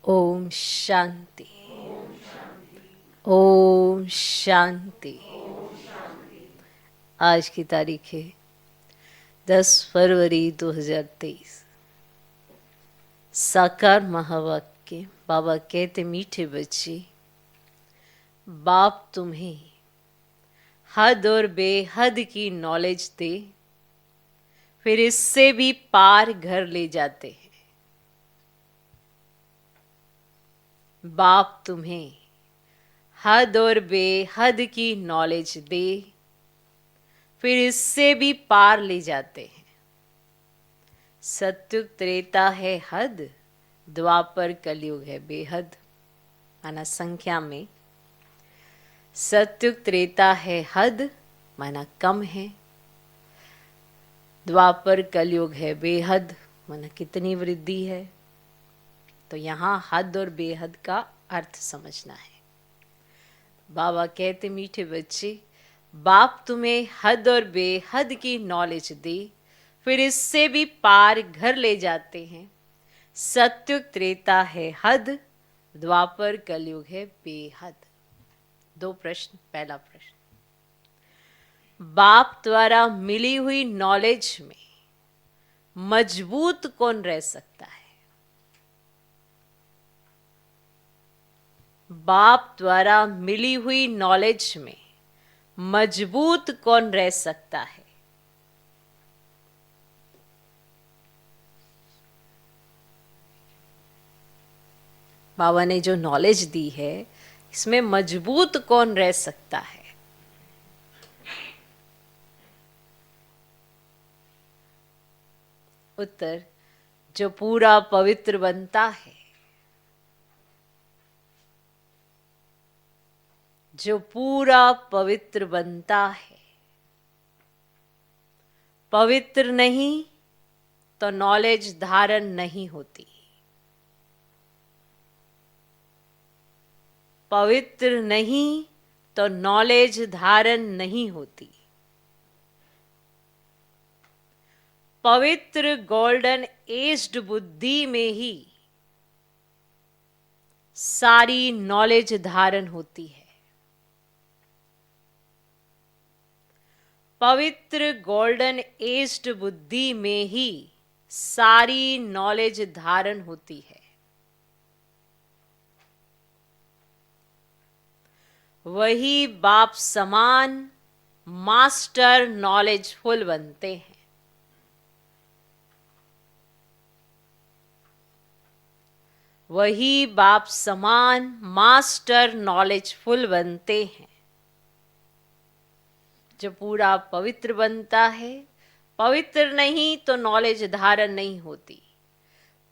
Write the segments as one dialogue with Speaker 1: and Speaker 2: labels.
Speaker 1: ओम शांति। ओम शांति। आज की तारीख है 10 फरवरी 2023। साकार महावाक्य। बाबा कहते, मीठे बच्चे, बाप तुम्हें हद और बेहद की नॉलेज दे, फिर इससे भी पार घर ले जाते हैं। बाप तुम्हें हद और बेहद की नॉलेज दे, फिर इससे भी पार ले जाते हैं। सत्युग त्रेता है हद, द्वापर कलयुग है बेहद। माना संख्या में सत्युग त्रेता है हद, माना कम है। द्वापर कलयुग है बेहद, माना कितनी वृद्धि है। तो यहाँ हद और बेहद का अर्थ समझना है। बाबा कहते, मीठे बच्चे, बाप तुम्हें हद और बेहद की नॉलेज दे, फिर इससे भी पार घर ले जाते हैं। सत्युग त्रेता है हद, द्वापर कलयुग है बेहद। दो प्रश्न। पहला प्रश्न, बाप द्वारा मिली हुई नॉलेज में मजबूत कौन रह सकता है? बाप द्वारा मिली हुई नॉलेज में मजबूत कौन रह सकता है? बाबा ने जो नॉलेज दी है, इसमें मजबूत कौन रह सकता है? उत्तर, जो पूरा पवित्र बनता है। जो पूरा पवित्र बनता है। पवित्र नहीं तो नॉलेज धारण नहीं होती। पवित्र नहीं तो नॉलेज धारण नहीं होती। पवित्र गोल्डन एज्ड बुद्धि में ही सारी नॉलेज धारण होती है। पवित्र गोल्डन एज्ड बुद्धि में ही सारी नॉलेज धारण होती है। वही बाप समान मास्टर नॉलेजफुल बनते हैं। वही बाप समान मास्टर नॉलेजफुल बनते हैं। जो पूरा पवित्र बनता है। पवित्र नहीं तो नॉलेज धारण नहीं होती।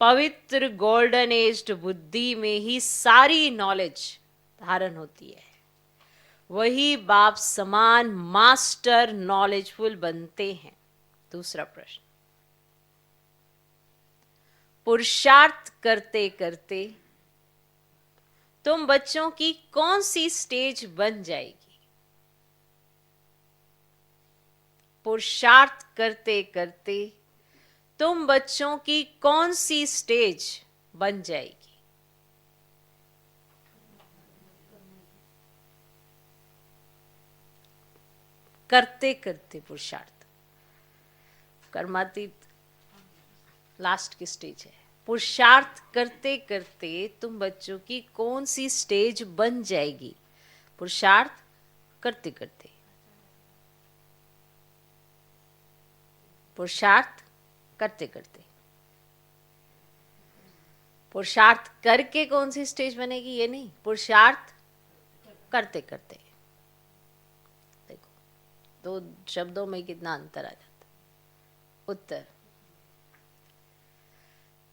Speaker 1: पवित्र गोल्डन एज्ड बुद्धि में ही सारी नॉलेज धारण होती है। वही बाप समान मास्टर नॉलेजफुल बनते हैं। दूसरा प्रश्न, पुरुषार्थ करते करते तुम बच्चों की कौन सी स्टेज बन जाएगी? पुरुषार्थ करते करते तुम बच्चों की कौन सी स्टेज बन जाएगी? करते करते पुरुषार्थ। कर्मातीत लास्ट की स्टेज है। पुरुषार्थ करते करते तुम बच्चों की कौन सी स्टेज बन जाएगी? पुरुषार्थ करते करते। पुरुषार्थ करते करते। पुरुषार्थ करके कौन सी स्टेज बनेगी ये नहीं, पुरुषार्थ करते करते। देखो दो शब्दों में कितना अंतर आ जाता। उत्तर,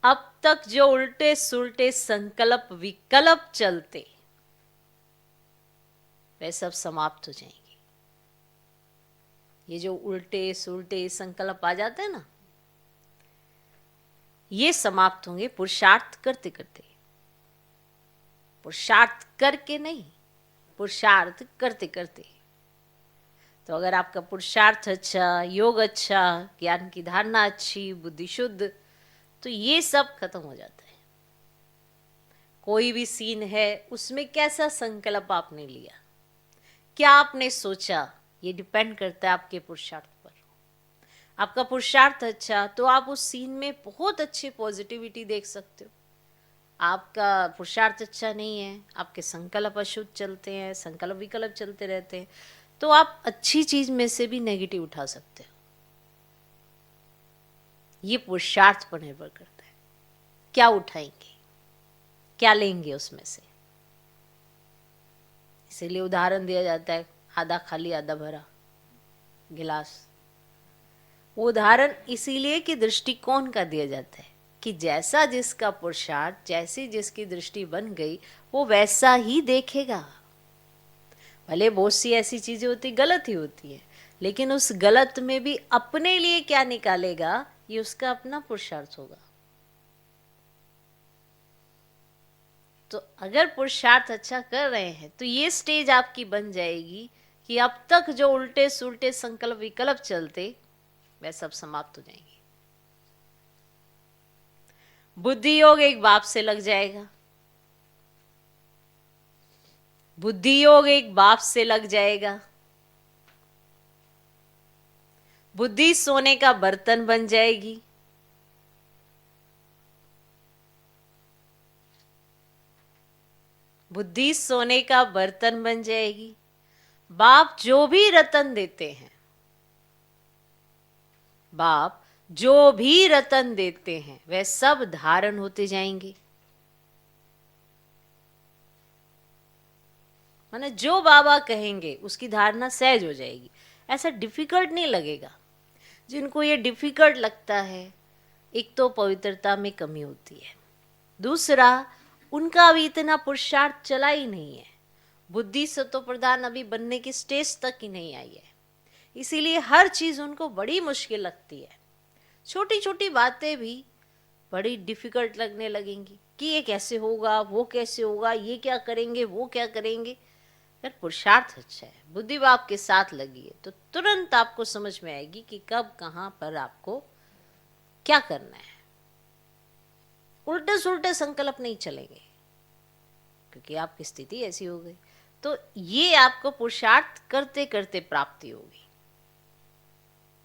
Speaker 1: अब तक जो उल्टे सुलटे संकल्प विकल्प चलते वे सब समाप्त हो जाएंगे। ये जो उल्टे सुलटे संकल्प आ जाते हैं ना, ये समाप्त होंगे पुरुषार्थ करते करते। पुरुषार्थ करके नहीं, पुरुषार्थ करते करते। तो अगर आपका पुरुषार्थ अच्छा, योग अच्छा, ज्ञान की धारणा अच्छी, बुद्धि शुद्ध, तो ये सब खत्म हो जाता है। कोई भी सीन है उसमें कैसा संकल्प आपने लिया, क्या आपने सोचा, ये डिपेंड करता है आपके पुरुषार्थ पर। आपका पुरुषार्थ अच्छा तो आप उस सीन में बहुत अच्छी पॉजिटिविटी देख सकते हो। आपका पुरुषार्थ अच्छा नहीं है, आपके संकल्प अशुद्ध चलते हैं, संकल्प विकल्प चलते रहते हैं, तो आप अच्छी चीज में से भी नेगेटिव उठा सकते हो। ये पुरुषार्थ पर निर्भर करता है, क्या उठाएंगे, क्या लेंगे उसमें से। इसीलिए उदाहरण दिया जाता है आधा खाली आधा भरा गिलास। वो उदाहरण इसीलिए कि दृष्टिकोण का दिया जाता है कि जैसा जिसका पुरुषार्थ, जैसी जिसकी दृष्टि बन गई, वो वैसा ही देखेगा। भले बहुत सी ऐसी चीजें होती गलत ही होती है, लेकिन उस गलत में भी अपने लिए क्या निकालेगा, ये उसका अपना पुरुषार्थ होगा। तो अगर पुरुषार्थ अच्छा कर रहे हैं तो ये स्टेज आपकी बन जाएगी कि अब तक जो उल्टे सुलटे संकल्प विकल्प चलते वह सब समाप्त हो जाएंगे। बुद्धि योग एक बाप से लग जाएगा, बुद्धि योग एक बाप से लग जाएगा। बुद्धि सोने का बर्तन बन जाएगी, बुद्धि सोने का बर्तन बन जाएगी। बाप जो भी रतन देते हैं, बाप जो भी रतन देते हैं वह सब धारण होते जाएंगे। माने जो बाबा कहेंगे उसकी धारणा सहज हो जाएगी, ऐसा डिफिकल्ट नहीं लगेगा। जिनको ये डिफिकल्ट लगता है, एक तो पवित्रता में कमी होती है, दूसरा उनका अभी इतना पुरुषार्थ चला ही नहीं है, बुद्धि सत्व प्रधान अभी बनने की स्टेज तक ही नहीं आई है, इसीलिए हर चीज उनको बड़ी मुश्किल लगती है। छोटी छोटी बातें भी बड़ी डिफिकल्ट लगने लगेंगी कि ये कैसे होगा, वो कैसे होगा, ये क्या करेंगे, वो क्या करेंगे। अगर पुरुषार्थ अच्छा है, बुद्धि बाप के साथ लगी है, तो तुरंत आपको समझ में आएगी कि कब कहां पर आपको क्या करना है। उल्टे सुलटे संकल्प नहीं चलेंगे क्योंकि आपकी स्थिति ऐसी हो गई। तो ये आपको पुरुषार्थ करते करते प्राप्ति होगी।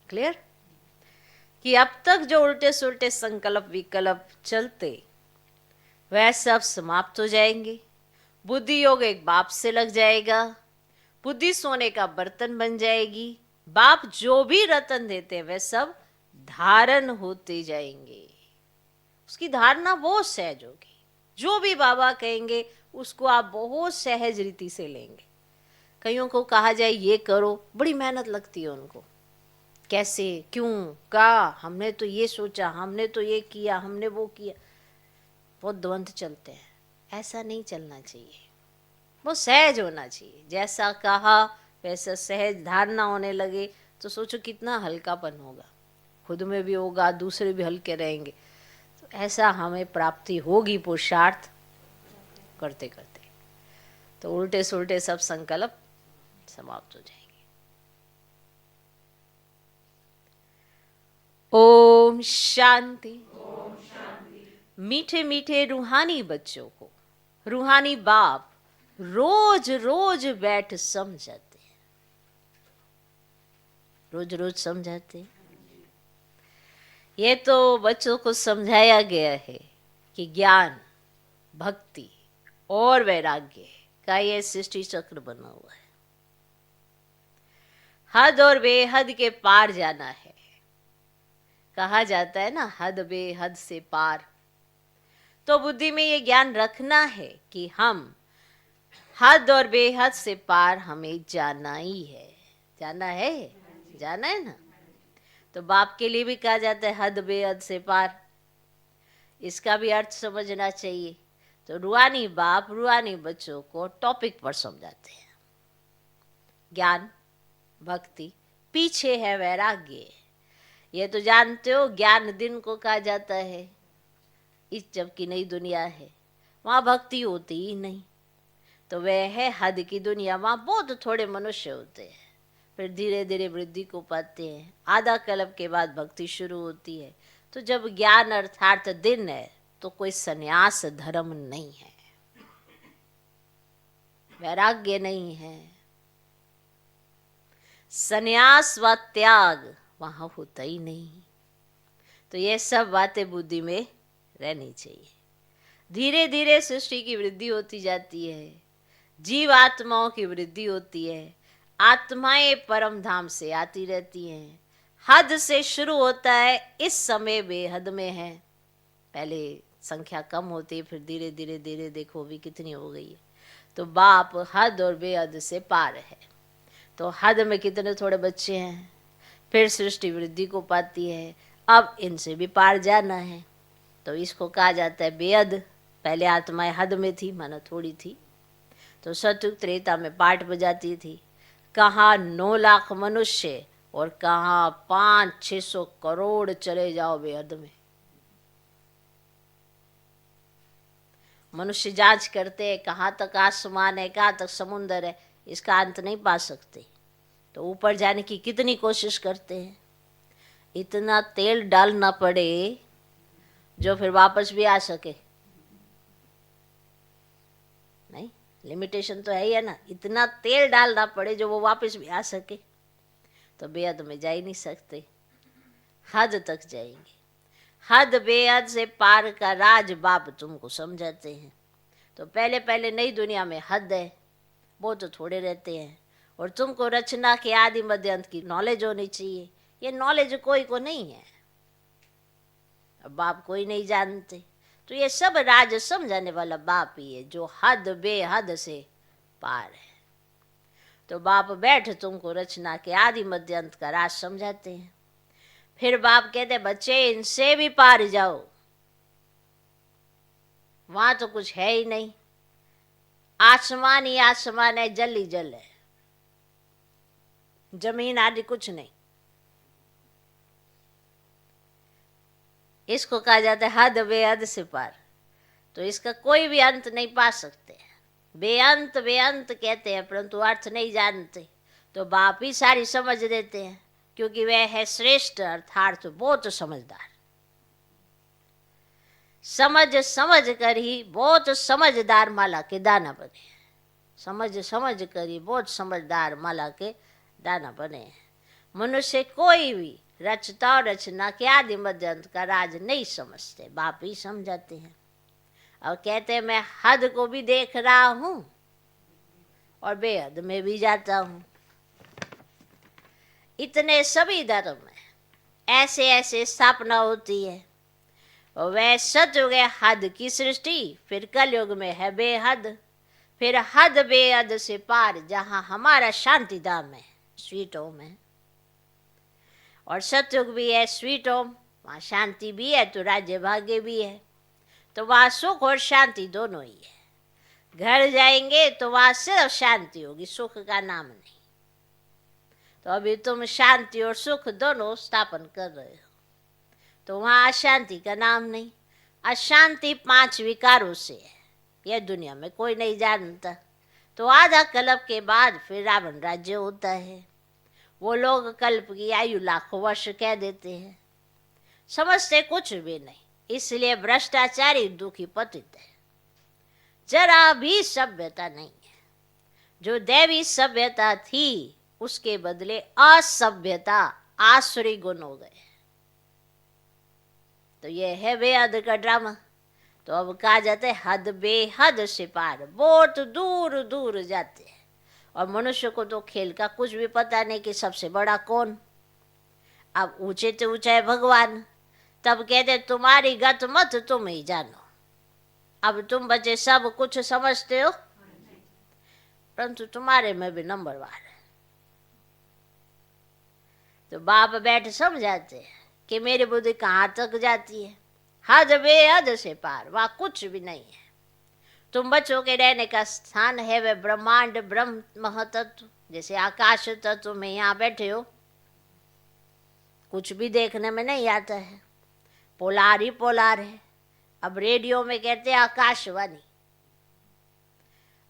Speaker 1: क्लियर? कि अब तक जो उल्टे सुलटे संकल्प विकल्प चलते वह सब समाप्त हो जाएंगे। बुद्धि योग एक बाप से लग जाएगा, बुद्धि सोने का बर्तन बन जाएगी। बाप जो भी रतन देते हैं वह सब धारण होते जाएंगे। उसकी धारणा बहुत सहज होगी, जो भी बाबा कहेंगे उसको आप बहुत सहज रीति से लेंगे। कईयों को कहा जाए ये करो, बड़ी मेहनत लगती है उनको, कैसे, क्यों, का, हमने तो ये सोचा, हमने तो ये किया, हमने वो किया, बहुत द्वंद्व चलते हैं। ऐसा नहीं चलना चाहिए, वो सहज होना चाहिए। जैसा कहा वैसा सहज धारणा होने लगे तो सोचो कितना हल्कापन होगा, खुद में भी होगा, दूसरे भी हल्के रहेंगे। तो ऐसा हमें प्राप्ति होगी पुरुषार्थ करते करते, तो उल्टे सुलटे सब संकल्प समाप्त हो जाएंगे। ओम शांति। मीठे मीठे रूहानी बच्चों को रूहानी बाप रोज रोज बैठ समझाते हैं, रोज रोज समझाते हैं। ये तो बच्चों को समझाया गया है कि ज्ञान, भक्ति और वैराग्य का ये सृष्टि चक्र बना हुआ है। हद और बेहद के पार जाना है। कहा जाता है ना, हद बेहद से पार। तो बुद्धि में ये ज्ञान रखना है कि हम हद और बेहद से पार हमें जाना ही है। जाना है, जाना है ना। तो बाप के लिए भी कहा जाता है हद बेहद से पार, इसका भी अर्थ समझना चाहिए। तो रूहानी बाप रूहानी बच्चों को टॉपिक पर समझाते हैं। ज्ञान, भक्ति, पीछे है वैराग्य। ये तो जानते हो, ज्ञान दिन को कहा जाता है, इस जबकि नई दुनिया है, वहाँ भक्ति होती ही नहीं। तो वह है हद की दुनिया, वहाँ बहुत थोड़े मनुष्य होते हैं, फिर धीरे धीरे वृद्धि को पाते हैं। आधा कल्प के बाद भक्ति शुरू होती है। तो जब ज्ञान अर्थात दिन है तो कोई संन्यास धर्म नहीं है। वैराग्य नहीं है, संन्यास व त्याग वहां होता ही नहीं। तो ये सब बातें बुद्धि में रहनी चाहिए। धीरे धीरे सृष्टि की वृद्धि होती जाती है, जीव आत्माओं की वृद्धि होती है, आत्माएं परम धाम से आती रहती हैं। हद से शुरू होता है, इस समय बेहद में है। पहले संख्या कम होती, फिर धीरे धीरे धीरे देखो भी कितनी हो गई है। तो बाप हद और बेहद से पार है। तो हद में कितने थोड़े बच्चे हैं, फिर सृष्टि वृद्धि को पाती है, अब इनसे भी पार जाना है। तो इसको कहा जाता है बेहद। पहले आत्माएं हद में थी, माना थोड़ी थी, तो सतयुग त्रेता में पाठ बजाती थी। कहाँ 9 लाख मनुष्य और कहाँ 500-600 करोड़ चले जाओ बेहद में। मनुष्य जांच करते हैं कहाँ तक आसमान है, कहाँ तक समुंदर है, इसका अंत नहीं पा सकते। तो ऊपर जाने की कितनी कोशिश करते हैं, इतना तेल डालना पड़े जो फिर वापस भी आ सके। नहीं, लिमिटेशन तो है ही है ना, इतना तेल डालना पड़े जो वो वापस भी आ सके। तो बेहद में जा ही नहीं सकते, हद तक जाएंगे। हद बेहद से पार का राज बाप तुमको समझाते हैं। तो पहले पहले नई दुनिया में हद है, वो तो थोड़े रहते हैं, और तुमको रचना के आदि मध्य अंत की नॉलेज होनी चाहिए। ये नॉलेज कोई को नहीं है, अब बाप कोई नहीं जानते। तो ये सब राज समझाने वाला बाप ही है, जो हद बेहद से पार है। तो बाप बैठ तुमको रचना के आदि मध्य अंत का राज समझाते हैं। फिर बाप कहते बच्चे इनसे भी पार जाओ, वहां तो कुछ है ही नहीं, आसमान ही आसमान है, जल ही जल है, जमीन आदि कुछ नहीं। इसको कहा जाता है हद बेहद से पार। तो इसका कोई भी अंत नहीं पा सकते। बेअंत बेअंत कहते हैं, परंतु अर्थ नहीं जानते। तो बाप ही सारी समझ देते हैं, क्योंकि वह है श्रेष्ठ अर्थार्थ बहुत समझदार। समझ समझ कर ही बहुत समझदार माला के दाना बने। समझ समझ कर ही बहुत समझदार माला के दाना बने हैं। मनुष्य कोई भी रचता और रचना के आदि मध्य अंत का राज नहीं समझते, बाप ही समझाते हैं। और कहते हैं मैं हद को भी देख रहा हूं और बेहद में भी जाता हूं। इतने सभी धर्म में ऐसे ऐसे स्थापना होती है। और वह सतयुग है हद की सृष्टि, फिर कलयुग में है बेहद, फिर हद बेहद से पार, जहां हमारा शांति धाम है, स्वीट होम है। और सतयुग भी है स्वीट होम, वहाँ शांति भी है तो राज्य भाग्य भी है। तो वहाँ सुख और शांति दोनों ही है। घर जाएंगे तो वहाँ सिर्फ शांति होगी, सुख का नाम नहीं। तो अभी तुम शांति और सुख दोनों स्थापन कर रहे हो, तो वहाँ अशांति का नाम नहीं। अशांति 5 विकारों से है, यह दुनिया में कोई नहीं जानता। तो आधा कल्प के बाद फिर रावण राज्य होता है। वो लोग कल्प की आयु लाखों वर्ष कह देते हैं, समझते कुछ भी नहीं, इसलिए भ्रष्टाचारी दुखी पतित है। जरा भी सभ्यता नहीं है। जो दैवी सभ्यता थी उसके बदले असभ्यता, आसुरी गुण हो गए। तो ये है बेहद का ड्रामा। तो अब कहा जाता है हद बेहद से पार, बहुत दूर दूर जाते हैं। और मनुष्य को तो खेल का कुछ भी पता नहीं कि सबसे बड़ा कौन। अब ऊंचे तो ऊंचा है भगवान, तब कहते तुम्हारी गत मत तुम ही जानो। अब तुम बच्चे सब कुछ समझते हो, परंतु तुम्हारे में भी नंबरवार है। तो बाप बैठ समझाते हैं कि मेरी बुद्धि कहाँ तक जाती है, हद बेहद से पार, वहाँ कुछ भी नहीं है। तुम बच्चों के रहने का स्थान है वह ब्रह्मांड ब्रह्म महतत्व, जैसे आकाश तत्व में यहाँ बैठे हो, कुछ भी देखने में नहीं आता है, पोलार ही पोलार है। अब रेडियो में कहते हैं आकाशवाणी।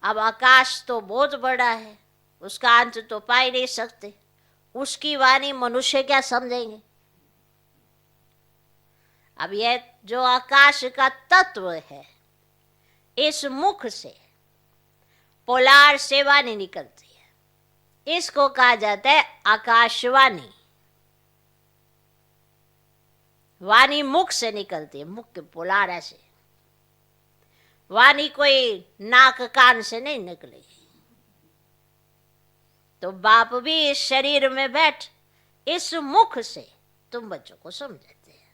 Speaker 1: अब आकाश तो बहुत बड़ा है, उसका अंत तो पा ही नहीं सकते, उसकी वाणी मनुष्य क्या समझेंगे। अब यह जो आकाश का तत्व है, इस मुख से पोलार से वाणी निकलती है, इसको कहा जाता है आकाशवाणी। वाणी मुख से निकलती है, मुख के पोलार ऐसे। वाणी कोई नाक कान से नहीं निकलेगी। तो बाप भी इस शरीर में बैठ इस मुख से तुम बच्चों को समझाते हैं।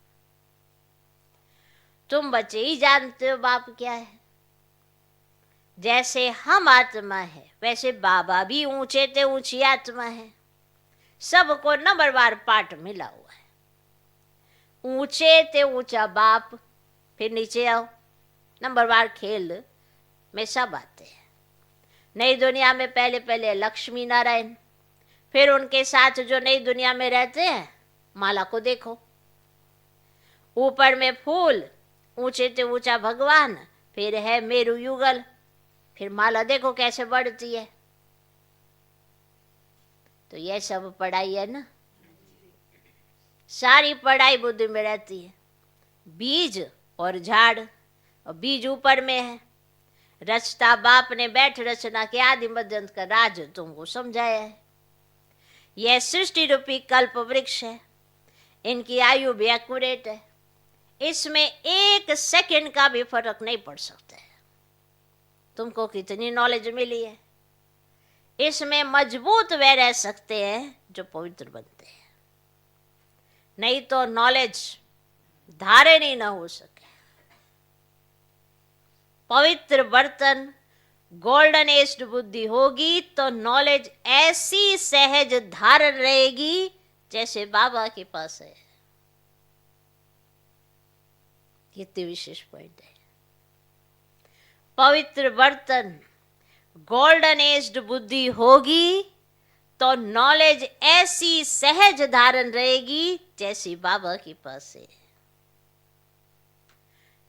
Speaker 1: तुम बच्चे ही जानते हो बाप क्या है। जैसे हम आत्मा है वैसे बाबा भी ऊंचे ते ऊंची आत्मा है। सबको नंबरवार पाठ मिला हुआ है। ऊंचे ते ऊंचा बाप, फिर नीचे आओ, नंबरवार खेल में सब आते हैं। नई दुनिया में पहले पहले लक्ष्मी नारायण, फिर उनके साथ जो नई दुनिया में रहते हैं माला को देखो, ऊपर में फूल, ऊंचे ते ऊंचा भगवान, फिर है मेरु युगल, फिर माला देखो कैसे बढ़ती है। तो ये सब पढ़ाई है ना, सारी पढ़ाई बुद्धि में रहती है। बीज और झाड़, और बीज ऊपर में है। रचता बाप ने बैठ रचना के आदि मध्य अंत का राज तुमको समझाया है। यह सृष्टि रूपी कल्प वृक्ष है, इनकी आयु भी एक्यूरेट है। इसमें एक सेकंड का भी फर्क नहीं पड़ सकता है। तुमको कितनी नॉलेज मिली है, इसमें मजबूत वे रह सकते हैं जो पवित्र बनते हैं, नहीं तो नॉलेज धारण ही ना हो सके। पवित्र बर्तन गोल्डन एज्ड बुद्धि होगी तो नॉलेज ऐसी सहज धारण रहेगी जैसे बाबा के पास है। कितनी विशेष पॉइंट है। पवित्र बर्तन गोल्डन एज्ड बुद्धि होगी तो नॉलेज ऐसी सहज धारण रहेगी जैसी बाबा के पास है।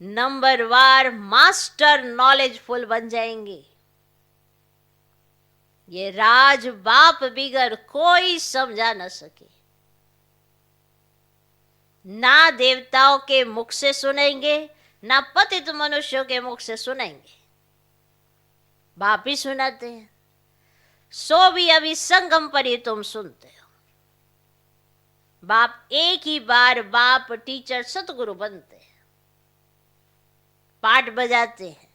Speaker 1: नंबरवार मास्टर नॉलेजफुल बन जाएंगे। ये राज बाप बिगर कोई समझा न सके। ना देवताओं के मुख से सुनेंगे, ना पतित मनुष्यों के मुख से सुनेंगे, बाप ही सुनाते हैं। सो भी अभी संगम पर ही तुम सुनते हो। बाप एक ही बार बाप टीचर सतगुरु बनते हैं, पाठ बजाते हैं,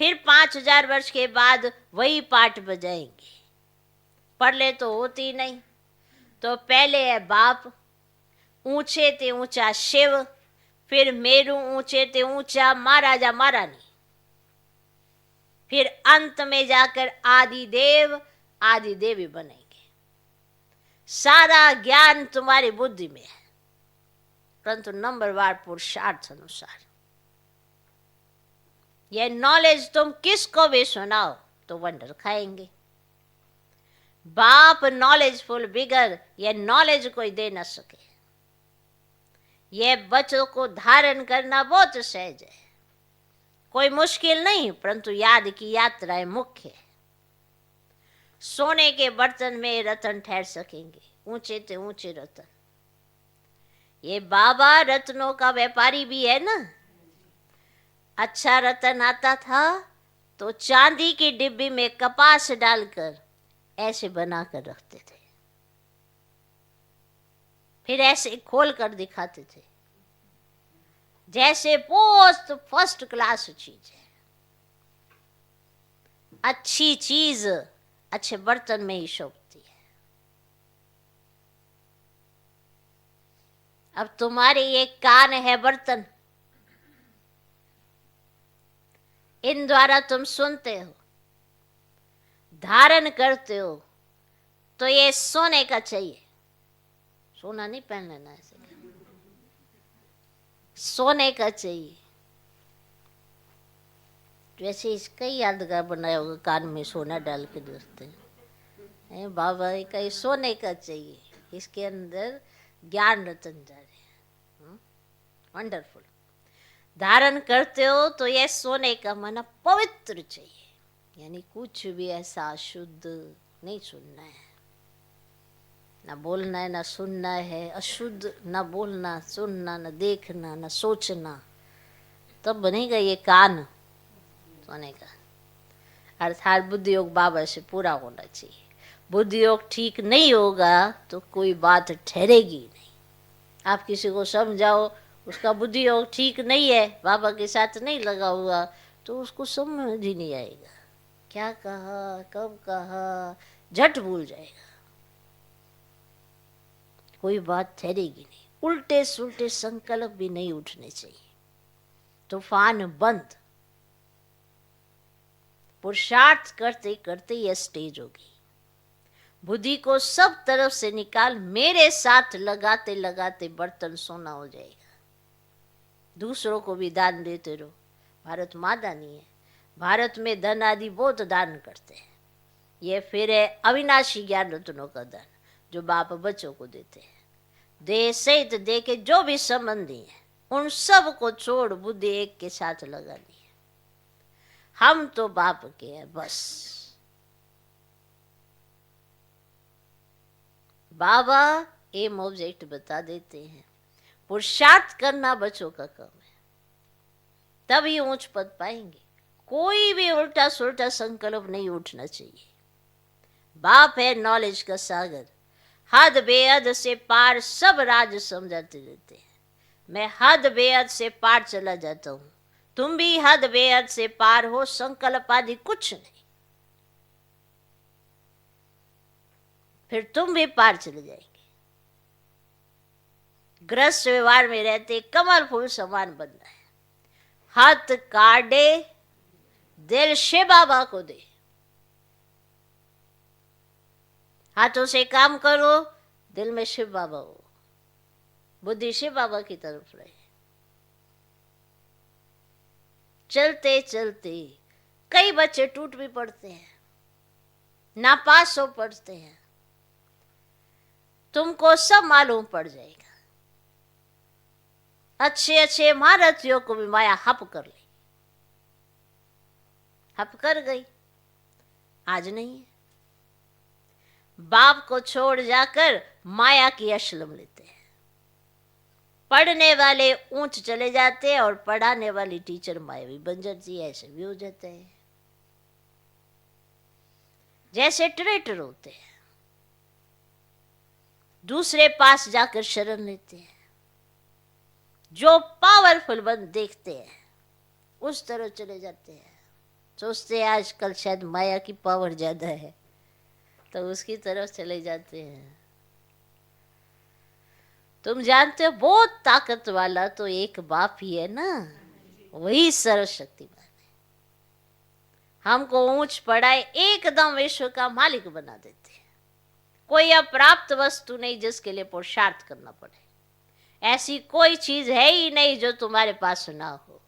Speaker 1: फिर 5000 वर्ष के बाद वही पाठ बजाएंगे। पढ़ ले तो होती नहीं। तो पहले है बाप, ऊंचे ते ऊंचा शिव, फिर मेरू ऊंचे ते ऊंचा महाराजा महारानी, फिर अंत में जाकर आदि देव आदि देवी बनेंगे। सारा ज्ञान तुम्हारी बुद्धि में है, परंतु नंबरवार पुरुषार्थ अनुसार। यह नॉलेज तुम किसको भी सुनाओ तो वंडर खाएंगे। बाप नॉलेजफुल बिगर यह नॉलेज कोई दे न सके। यह बच्चों को धारण करना बहुत सहज है, कोई मुश्किल नहीं, परंतु याद की यात्राएं मुख्य है। सोने के बर्तन में रतन ठहर सकेंगे, ऊंचे से ऊंचे रतन। ये बाबा रत्नों का व्यापारी भी है ना। अच्छा रतन आता था तो चांदी की डिब्बी में कपास डालकर ऐसे बनाकर रखते थे, फिर ऐसे खोल कर दिखाते थे जैसे पोस्ट फर्स्ट क्लास चीज है। अच्छी चीज अच्छे बर्तन में ही शोभती है। अब तुम्हारे ये कान है बर्तन, इन द्वारा तुम सुनते हो, धारण करते हो, तो ये सोने का चाहिए। सोना नहीं पहन लेना ऐसे, सोने का चाहिए। वैसे इसका ही यादगार बनाया होगा, कान में सोना डाल के देखते हैं। बाबा का ये सोने का चाहिए, इसके अंदर ज्ञान रतन जा रहे हैं। वंडरफुल। धारण करते हो तो ये सोने का माना पवित्र चाहिए, यानी कुछ भी ऐसा अशुद्ध नहीं सुनना है, ना बोलना है, ना सुनना है। अशुद्ध ना बोलना, सुनना, ना देखना, ना सोचना, तब बनेगा ये कान सोने का। अर्थात बुद्धि योग बाबा से पूरा होना चाहिए। बुद्धि योग ठीक नहीं होगा तो कोई बात ठहरेगी नहीं। आप किसी को समझाओ, उसका बुद्धि योग ठीक नहीं है, बाबा के साथ नहीं लगा हुआ, तो उसको समझ ही नहीं आएगा। क्या कहा, कब कहा, झट भूल जाएगा, कोई बात ठहरेगी नहीं। उल्टे सुल्टे संकल्प भी नहीं उठने चाहिए। तूफान बंद। पुरुषार्थ करते करते यह स्टेज होगी। बुद्धि को सब तरफ से निकाल, मेरे साथ लगाते लगाते बर्तन सोना हो जाएगा। दूसरों को भी दान देते रहो। भारत मादानी है, भारत में धन आदि बहुत दान करते हैं। ये फिर है अविनाशी ज्ञान रत्नों का दान जो बाप बच्चों को देते हैं। देह सहित दे के जो भी संबंधी है उन सब को छोड़ बुद्धि एक के साथ लगानी है। हम तो बाप के हैं बस। बाबा एम ऑब्जेक्ट बता देते हैं। पुरुषार्थ करना बच्चों का काम है, तभी ऊंच पद पाएंगे। कोई भी उल्टा सुल्टा संकल्प नहीं उठना चाहिए। बाप है नॉलेज का सागर, हद बेहद से पार सब राज समझाते रहते हैं। मैं हद बेहद से पार चला जाता हूं, तुम भी हद बेहद से पार हो। संकल्प आदि कुछ नहीं, फिर तुम भी पार चले जाएंगे। ग्रस्त व्यवहार में रहते कमल फूल समान बनना है। हाथ काटे दिल शिव बाबा को दे। हाथों से काम करो, दिल में शिव बाबा हो, बुद्धि शिव बाबा की तरफ रहे। चलते चलते कई बच्चे टूट भी पड़ते हैं, नापास हो पड़ते हैं। तुमको सब मालूम पड़ जाएगा। अच्छे अच्छे महारथियों को भी माया हप कर ली, हप कर गई, आज नहीं है। बाप को छोड़ जाकर माया की अशलम लेते हैं। पढ़ने वाले ऊंच चले जाते हैं और पढ़ाने वाली टीचर मायावी बन जाती है। ऐसे भी हो जाता है। जैसे ट्रेटर होते हैं, दूसरे पास जाकर शरण लेते हैं। जो पावरफुल बन देखते हैं उस तरह चले जाते हैं। सोचते हैं आजकल शायद माया की पावर ज्यादा है, तो उसकी तरफ चले जाते हैं। तुम जानते हो बहुत ताकत वाला तो एक बाप ही है ना, वही सर्वशक्तिमान है। हमको ऊंच पढ़ाए एकदम विश्व का मालिक बना देते हैं। कोई अप्राप्त वस्तु नहीं जिसके लिए पुरुषार्थ करना पड़े। ऐसी कोई चीज है ही नहीं जो तुम्हारे पास ना हो।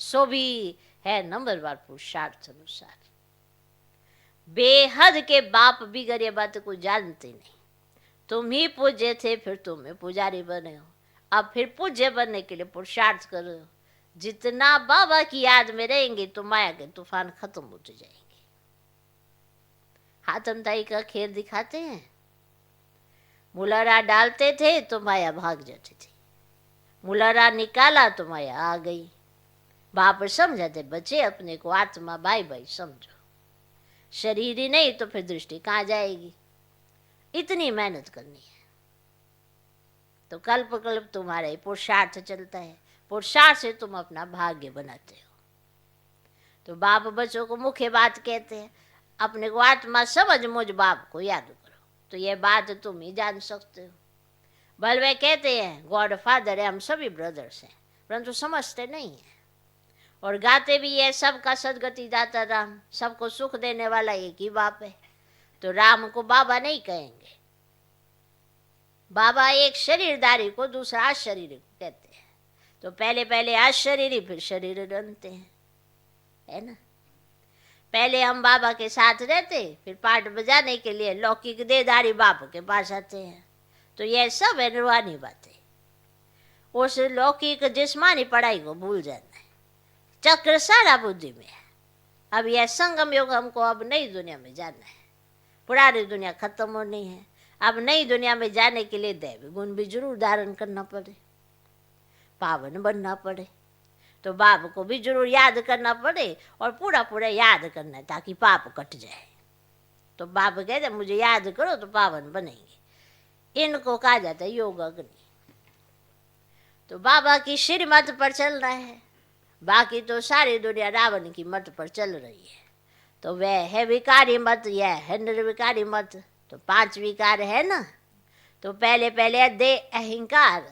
Speaker 1: सो भी है नंबरवार पुरुषार्थ अनुसार। बेहद के बाप भी ये बात को जानते नहीं। तुम ही पूज्य थे, फिर तुम्हें पुजारी बने हो। अब फिर पूज्य बनने के लिए पुरुषार्थ करो। जितना बाबा की याद में रहेंगे तो माया के तूफान खत्म होते जाएंगे। हाथमताई का खेल दिखाते हैं। मुलारा डालते थे तो माया भाग जाती थी, मुलारा निकाला तो माया आ गई। बाप समझाते बच्चे अपने को आत्मा भाई भाई समझो। शरीर ही नहीं तो फिर दृष्टि कहाँ जाएगी। इतनी मेहनत करनी है तो कल्प कल्प तुम्हारा ही पुरुषार्थ चलता है। पुरुषार्थ से तुम अपना भाग्य बनाते हो। तो बाप बच्चों को मुख्य बात कहते हैं, अपने को आत्मा समझ मुझ बाप को याद करो, तो ये बात तुम ही जान सकते हो। भले वे कहते हैं गॉड फादर है, हम सभी ब्रदर्स हैं, परंतु समझते नहीं है। और गाते भी है सबका सदगति दाता राम, सबको सुख देने वाला एक ही बाप है। तो राम को बाबा नहीं कहेंगे। बाबा एक शरीरधारी को दूसरा अशरीरी को कहते हैं। तो पहले पहले अशरीरी फिर शरीर बनते हैं, है ना। पहले हम बाबा के साथ रहते, फिर पाठ बजाने के लिए लौकिक देहधारी बाप के पास आते हैं। तो यह सब है रूहानी बातें। उस लौकिक जिस्मानी पढ़ाई को भूल जाना है। चक्र सारा बुद्धि में है। अब यह संगम योग हमको अब नई दुनिया में जाना है। पुरानी दुनिया खत्म होनी है। अब नई दुनिया में जाने के लिए दैवी गुण भी जरूर धारण करना पड़े, पावन बनना पड़े।
Speaker 2: तो बाप को भी जरूर याद करना पड़े और पूरा पूरा याद करना है ताकि पाप कट जाए। तो बाप कहते मुझे याद करो तो पावन बनेंगे। इनको कहा जाता है योग अग्नि। तो बाबा की श्रीमत पर चल रहा है, बाकी तो सारी दुनिया रावण की मत पर चल रही है। तो वह है विकारी मत, यह है निर्विकारी मत। तो 5 विकार है ना। तो पहले पहले दे अहंकार,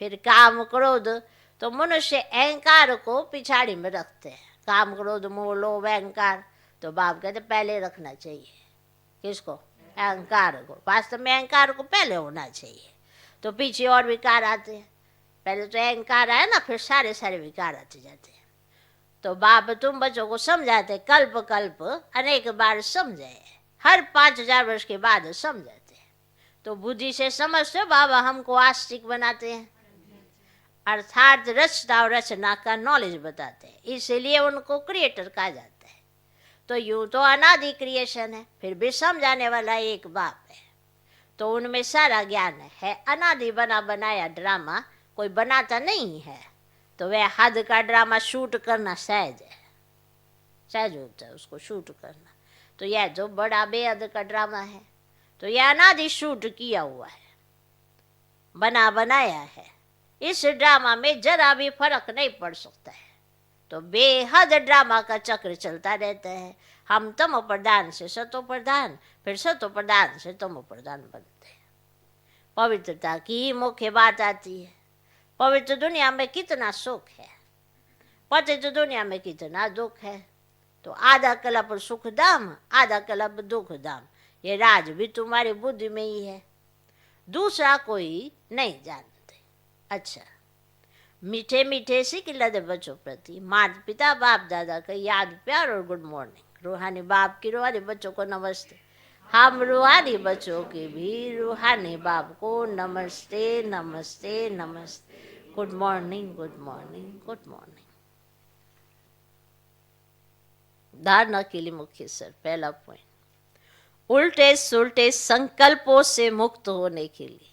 Speaker 2: फिर काम क्रोध। तो मनुष्य अहंकार को पिछाड़ी में रखते हैं, काम क्रोध मोह लोभ अहंकार। तो बाप कहते पहले रखना चाहिए। किसको? अहंकार को। वास्तव में अहंकार को पहले होना चाहिए, तो पीछे और विकार आते हैं। पहले तो अहंकार आया ना, फिर सारे सारे विकार आते जाते हैं। तो बाप तुम बच्चों को समझाते, कल्प कल्प अनेक बार समझे, हर 5000 वर्ष के बाद समझाते हैं। तो बुद्धि से समझते बाबा हमको आस्तिक बनाते हैं, अर्थात रचना और रचना का नॉलेज बताते हैं, इसीलिए उनको क्रिएटर कहा जाता है। तो यूं तो अनादि क्रिएशन है, फिर भी समझाने वाला एक बाप है। तो उनमें सारा ज्ञान है। अनादि बना बनाया ड्रामा कोई बनाता नहीं है। तो वह हद का ड्रामा शूट करना सहज है, सहज होता है उसको शूट करना। तो यह जो बड़ा बेहद का ड्रामा है, तो यह अनादि शूट किया हुआ है, बना बनाया है। इस ड्रामा में जरा भी फर्क नहीं पड़ सकता है। तो बेहद ड्रामा का चक्र चलता रहता है। हम तमो प्रधान से सतो प्रधान, फिर सतो प्रधान से तमो प्रधान बनते हैं। पवित्रता की मुख्य बात आती है। पवित्र दुनिया में कितना सुख है, पतित दुनिया में कितना दुख है। तो आधा कल्प सुख धाम, आधा कल्प दुख धाम। ये राज भी तुम्हारी बुद्धि में ही है, दूसरा कोई नहीं जानते। अच्छा, मीठे मीठे सिखिलद बच्चों प्रति माता पिता बाप दादा का याद प्यार और गुड मॉर्निंग। रूहानी बाप की रूहानी बच्चों को नमस्ते। हम रूहानी बच्चों के भी रूहानी बाप को नमस्ते नमस्ते नमस्ते। Good morning good morning good morning. धारणा के लिए मुख्य सर पहला पॉइंट, उल्टे सुलटे संकल्पों से मुक्त होने के लिए,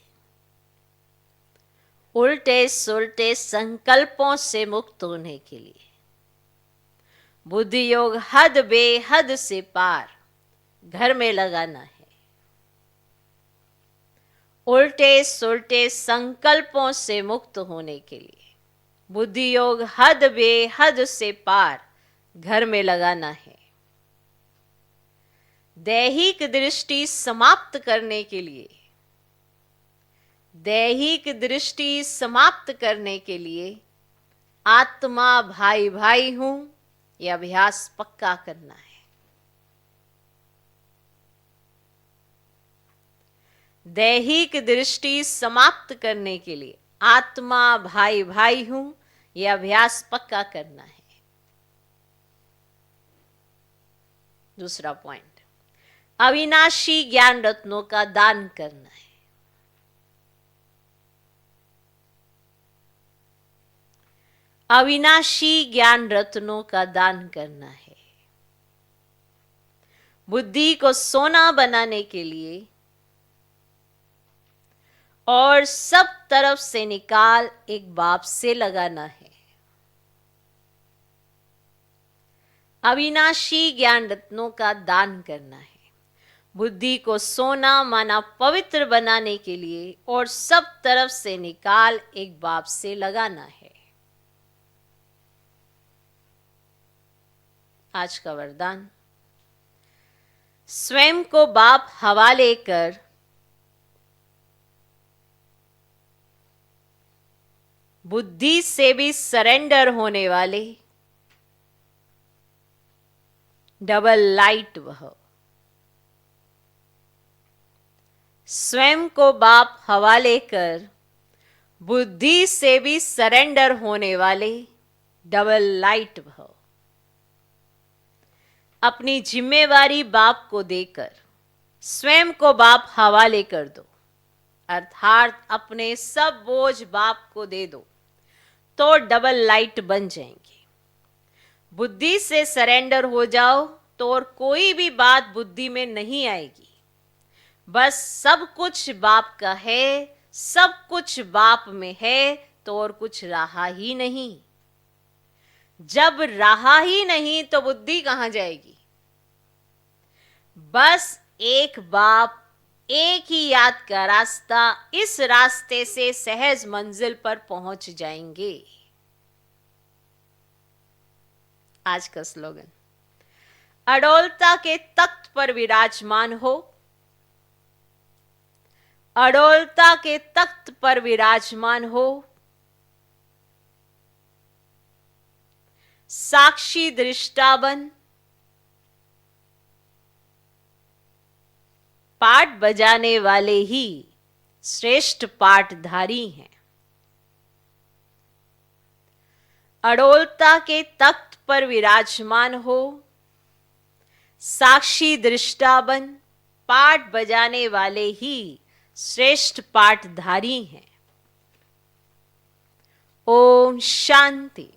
Speaker 2: उल्टे सुलटे संकल्पों से मुक्त होने के लिए बुद्धि योग हद बेहद से पार घर में लगाना है। उल्टे सुलटे संकल्पों से मुक्त होने के लिए बुद्धि योग हद बेहद से पार घर में लगाना है। दैहिक दृष्टि समाप्त करने के लिए, दैहिक दृष्टि समाप्त करने के लिए आत्मा भाई भाई हूं, यह अभ्यास पक्का करना है। दैहिक दृष्टि समाप्त करने के लिए आत्मा भाई भाई हूं, यह अभ्यास पक्का करना है। दूसरा पॉइंट, अविनाशी ज्ञान रत्नों का दान करना है। अविनाशी ज्ञान रत्नों का दान करना है। बुद्धि को सोना बनाने के लिए और सब तरफ से निकाल एक बाप से लगाना है। अविनाशी ज्ञान रत्नों का दान करना है। बुद्धि को सोना माना पवित्र बनाने के लिए और सब तरफ से निकाल एक बाप से लगाना है। आज का वरदान, स्वयं को बाप हवाले कर बुद्धि से भी सरेंडर होने वाले डबल लाइट वह। स्वयं को बाप हवाले कर बुद्धि से भी सरेंडर होने वाले डबल लाइट वह। अपनी जिम्मेवारी बाप को देकर स्वयं को बाप हवाले कर दो, अर्थात अपने सब बोझ बाप को दे दो, तो डबल लाइट बन जाएंगे। बुद्धि से सरेंडर हो जाओ तो और कोई भी बात बुद्धि में नहीं आएगी। बस सब कुछ बाप का है, सब कुछ बाप में है, तो और कुछ रहा ही नहीं।
Speaker 1: जब रहा ही नहीं तो बुद्धि कहां जाएगी? बस एक बाप, एक ही याद का रास्ता, इस रास्ते से सहज मंजिल पर पहुंच जाएंगे। आज का स्लोगन, अडोलता के तख्त पर विराजमान हो, अडोलता के तख्त पर विराजमान हो, साक्षी दृष्टा बन, पाठ बजाने वाले ही श्रेष्ठ पाठधारी हैं। अडोलता के तख्त पर विराजमान हो, साक्षी दृष्टा बन, पाठ बजाने वाले ही श्रेष्ठ पाठधारी हैं। ओम शांति।